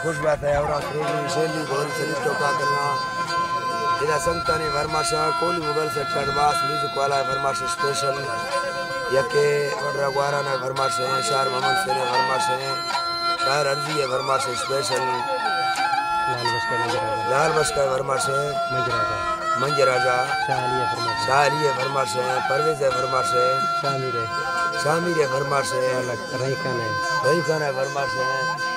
खुश बात है और प्रेमी शैली गोल शरीफ टोका करना इधर संतानी वर्माशा कोली मुगल से चढ़वास म्यूजिक वाला वर्माश स्पेशल यके वडरा ग्वारा ने वर्माश है शार मोहम्मद से ने वर्माश है शार अर्जी है वर्माश स्पेशल लाल बस का वर्माश है मंजराजा शाहरी है वर्माश है परवेज है वर्माश है शामिर है वर्माश है रही खान है वर्माश है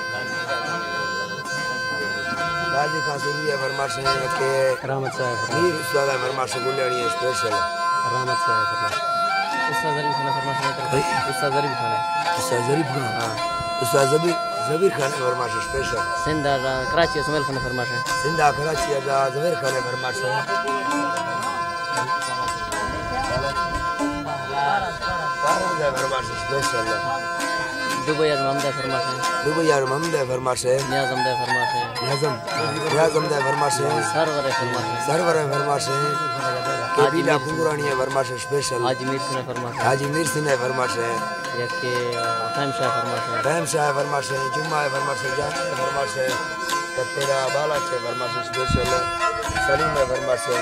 गाजी खान सूरी है वर्माश है के रामत साहब मीर उस्ताद है वर्माश गुलियानी है स्पेशल रामत साहब उस्ताद जरीफ खान फरमाश है उस्ताद जरीफ खान हां उस्ताद जबीर खान फरमाश स्पेशल सिंधा कराची सुमेल खान फरमाश है सिंधा कराची जा जबीर खान फरमाश है पारा फरमाश स्पेशल दुबई यार महमद फरमाश है दुबई यार महमद फरमाश है नियाज़म दे फरमाश है नियाज़म दे फरमाश है सरवर फरमाश है केबीला कुंगरानी है फरमाश स्पेशल हाजी मीर सिंह है फरमाश है यके फहम शाह फरमाश है जुम्मा है फरमाश है जान फरमाश है तेरा बाला से फरमाश स्पेशल सलीम है फरमाश है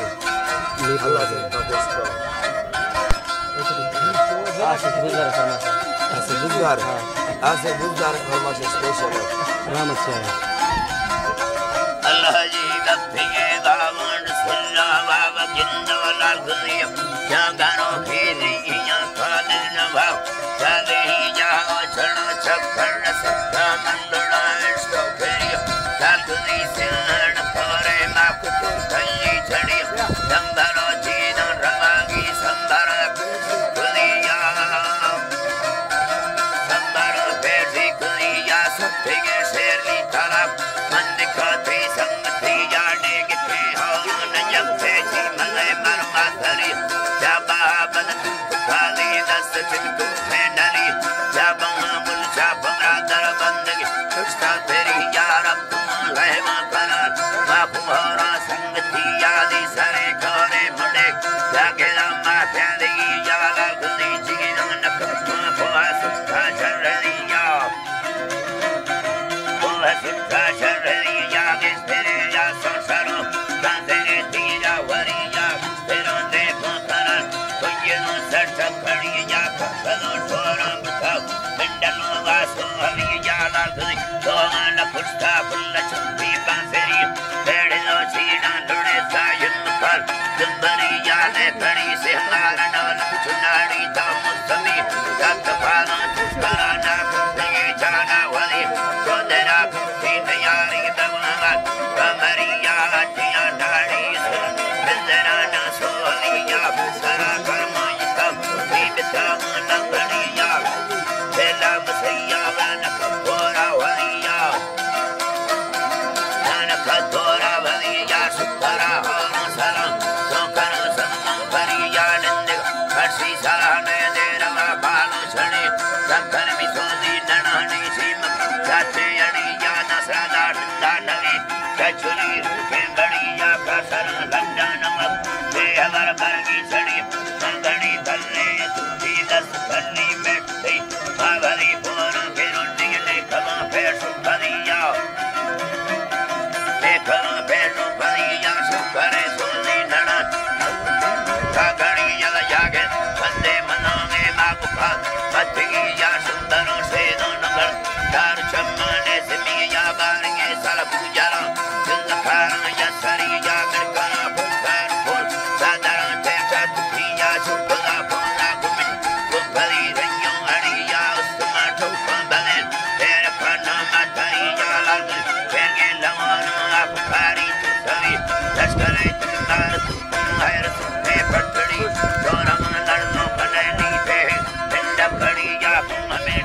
अल्लाह से दोस्तों आसिफ बुज़दार फरमाश स्पेशल रामत से अल्लाह जी दफे गावंड सिल्ला बाबा जिंदवला गुनिया क्या गानो खेरिया कादिर नभाव चाले ही जाओ छड़ छक्कर सत्ता मंडला स्टो फेरिया ताकुदी से हण करे माक तू थई छड़ी दंगलो जीना रवागी संबर गुनिया संबर फेरी गुनिया सत्ते शेरली तालाब मन दिखाते संगति जाने किथे हो न जब से जी मले मरमा धरी जाबा बन खाली दस चिंतु है डरी जाबा मुल जाबा दर बंदगी खुशता तेरी यार तुम रहमा करा माफुरा संगति यादी सरे करे मुंडे जागे मा प्यारी याला गुनी जीन नक फुआ सुखा चररिया फुआ सुखा चररिया के तेरे या संसारो कांदे तीरा वरिया तेरो देखो करा कोई नो सट खड़िया कलो छोरा बता मंडलो वासो हलिया लागनी तो न पुष्टा फुल्ल चुंदी बांसरी बेड़ो चीना डुड़े सायन कर दुबरिया ने खड़ी से मारा डाल चुनाड़ी ता मुसमी जत पाना तुस्करा ना ये जाना वाली तो तेरा तीन यारी दवा कमरिया टिया डाड़ी से बिंदरा ना सोलिया सरा कर्म तब बीता न बढ़िया तेला मसैया वन कोरा वलिया नानक तोरा वलिया सुकरा हो सलाम तो कर संग परिया नंद हर्षी सराने दे रवा बालो छड़े सकर मिसोदी ननानी सीम चाचे अड़िया नसरा डांडवी कचुरी के बड़िया का सर लंडा नमक दे अमर बरगी छड़ी संगड़ी तल्ले तुझी दस तल्ली बैठती बावरी पोर के रोटी ले कमा फेर सुखरिया देखो फेर सुखरिया सुखरे सोनी नना कागड़ी जल जागे बंदे मना में मागुफा मथगी या सुंदरों से दो नगर चार चम्मने सिमी या बारिये साल पूजारा जिंद खारा या सरी या मिरकाना फुलकार फुल साधारण थे चतुखी या सुखला फोना गुमिन गुफरी रंयों हरी या उस्तमा ठोपा बने तेरे फना माथाई या लागल फेंगे लवाना आपकारी तुसरी लश्करे तुकार हैर सुखे पटड़ी चोरम लड़नो कड़नी पे पिंड खड़ी या हमें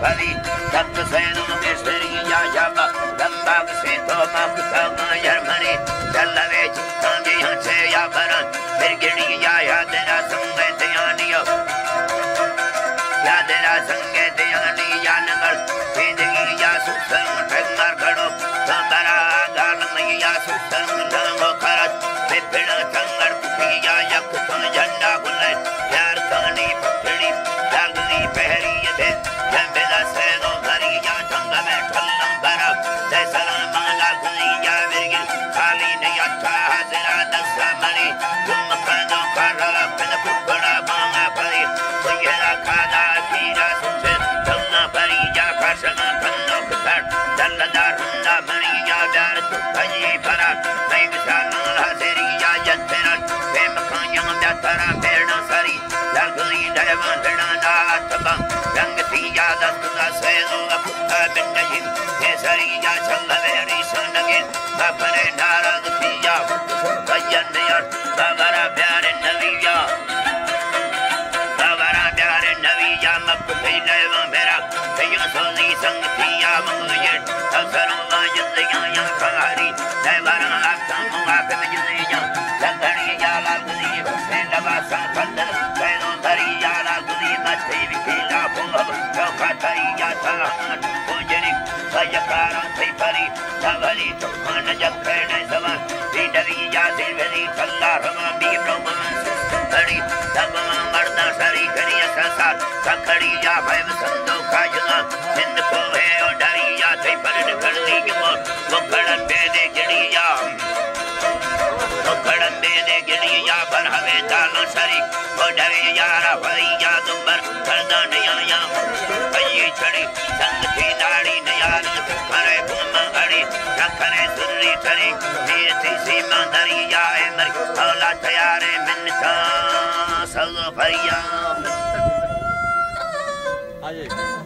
भरी तब से के सरी या जाबा लंबा से तो माफ का यरमनी चलवे चितांगे से या भरन फिर गिड़ी या तेरा संग ध्यानियो या तेरा संग ध्यानी या नगर जिंदगी या सुसर ठंगर खड़ो संबरा गाल मैया सुसर नंगो करत पिपड़ चंगर पिया यक तो झंडा गुले यार कानी पकड़ी जागली पहरी थे जंबेदा से नो भरी या जंग में ठल्लम भरा जैसा दस्तुता सेनो अपुता बिंडजी केसरी या संगवेरी सोनगे बापरे नारद पिया भजन यार बाबरा प्यारे नविया बाबरा प्यारे नविया मक पहले मेरा कयो सोनी संग पिया मुझे अवसरों वाजत या खारी देवरा आपका मुआ के जिया संगड़ी या लागदी से लबा संपद सेनो धरी या लागदी मथे विखेला भोग चौका तरी या थान पूजनी भयकारा थई परी सवली मन जखने सवा डवी या देवरी कल्ला रमा बी ब्रह्म खड़ी तब मर्दा सरी करी संसार खड़ी या भय संतो काजना सिंध को है ओ डरी या थई पर कर दी वो खड़न पे दे गिड़िया वो खड़न पे दे गिड़िया पर हमें डालो सरी ओ डरे यारा भई या दुबर करदा नया भई छड़ी संग थी दाढ़ी नयार करे घूम घड़ी रखने सुरी करे ये थी सीमा दरी जाए मर औला तैयारे मिनता सब भरिया आइए